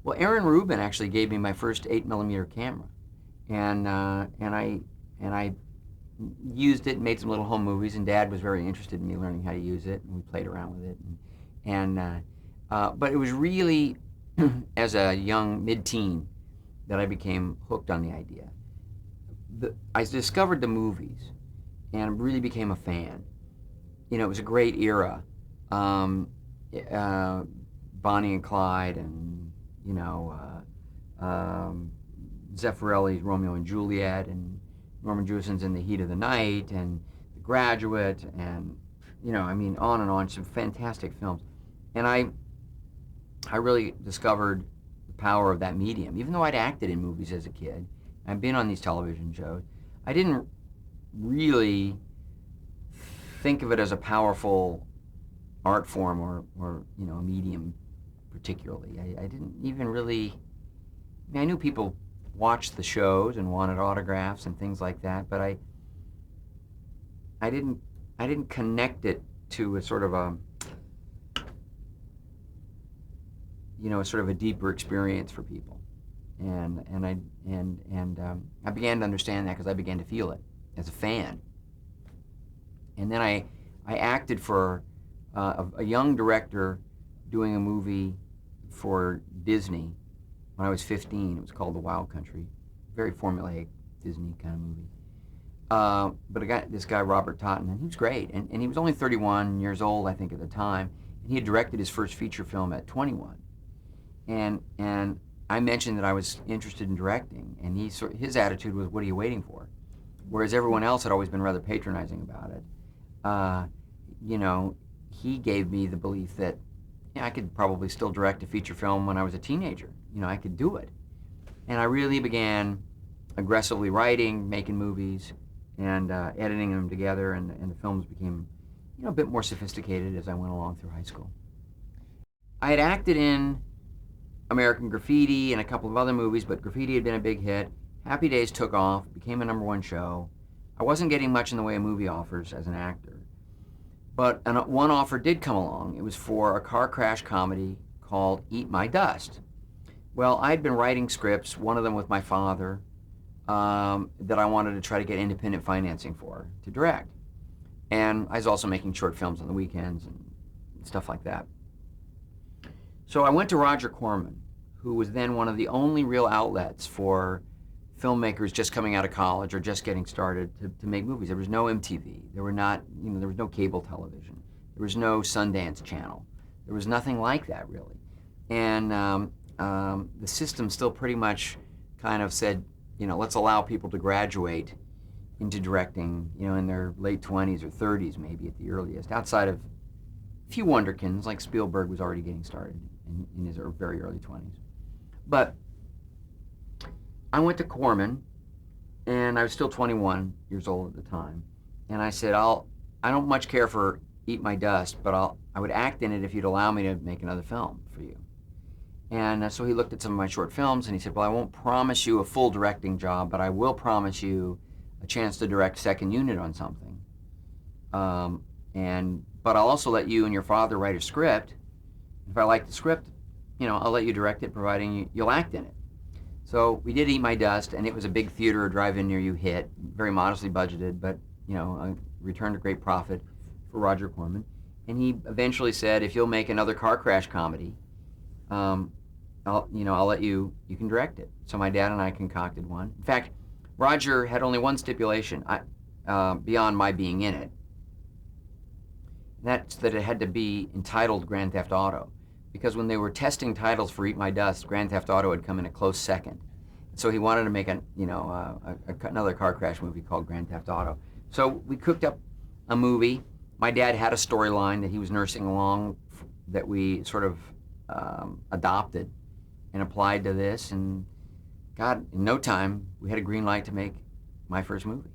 Well, Aaron Rubin actually gave me my first 8 millimeter camera, and I used it, made some little home movies, and Dad was very interested in me learning how to use it, and we played around with it, but it was really as a young mid-teen that I became hooked on the idea. I discovered the movies and really became a fan. It was a great era. Um, Bonnie and Clyde, and Zeffirelli's Romeo and Juliet, and Norman Jewison's In the Heat of the Night, and The Graduate, and on and on. Some fantastic films, and I really discovered the power of that medium. Even though I'd acted in movies as a kid, I'd been on these television shows, I didn't really think of it as a powerful art form or a medium particularly. I didn't even really. I knew people watched the shows and wanted autographs and things like that, but I didn't connect it to a sort of a deeper experience for people, and I began to understand that because I began to feel it as a fan, and then I acted for a young director doing a movie for Disney when I was 15. It was called The Wild Country, very formulaic Disney kind of movie. But this guy Robert Totten, and he was great, and he was only 31 years old, I think, at the time, and he had directed his first feature film at 21. And I mentioned that I was interested in directing, and his attitude was, "What are you waiting for?" Whereas everyone else had always been rather patronizing about it. He gave me the belief that I could probably still direct a feature film when I was a teenager. I could do it. And I really began aggressively writing, making movies, and editing them together, and the films became a bit more sophisticated as I went along through high school. I had acted in American Graffiti and a couple of other movies, but Graffiti had been a big hit. Happy Days took off, became a #1 show. I wasn't getting much in the way of movie offers as an actor. But one offer did come along. It was for a car crash comedy called Eat My Dust. Well, I'd been writing scripts, one of them with my father, that I wanted to try to get independent financing for, to direct. And I was also making short films on the weekends and stuff like that. So I went to Roger Corman, who was then one of the only real outlets for filmmakers just coming out of college or just getting started to make movies. There was no MTV. There was no cable television. There was no Sundance Channel. There was nothing like that, really. And the system still pretty much kind of said, let's allow people to graduate into directing, in their late 20s or 30s, maybe at the earliest, outside of a few wonderkins, like Spielberg was already getting started in his very early 20s. But I went to Corman, and I was still 21 years old at the time, and I said, I don't much care for Eat My Dust, but I would act in it if you'd allow me to make another film for you. And so he looked at some of my short films, and he said, well, I won't promise you a full directing job, but I will promise you a chance to direct second unit on something. But I'll also let you and your father write a script. If I like the script, I'll let you direct it, providing you'll act in it. So we did Eat My Dust, and it was a big theater or drive-in near you hit, very modestly budgeted, but returned a great profit for Roger Corman. And he eventually said, if you'll make another car crash comedy, I'll let you can direct it. So my dad and I concocted one. In fact, Roger had only one stipulation beyond my being in it. That's that it had to be entitled Grand Theft Auto. Because when they were testing titles for Eat My Dust, Grand Theft Auto had come in a close second. So he wanted to make another car crash movie called Grand Theft Auto. So we cooked up a movie. My dad had a storyline that he was nursing along that we sort of adopted and applied to this. And God, in no time, we had a green light to make my first movie.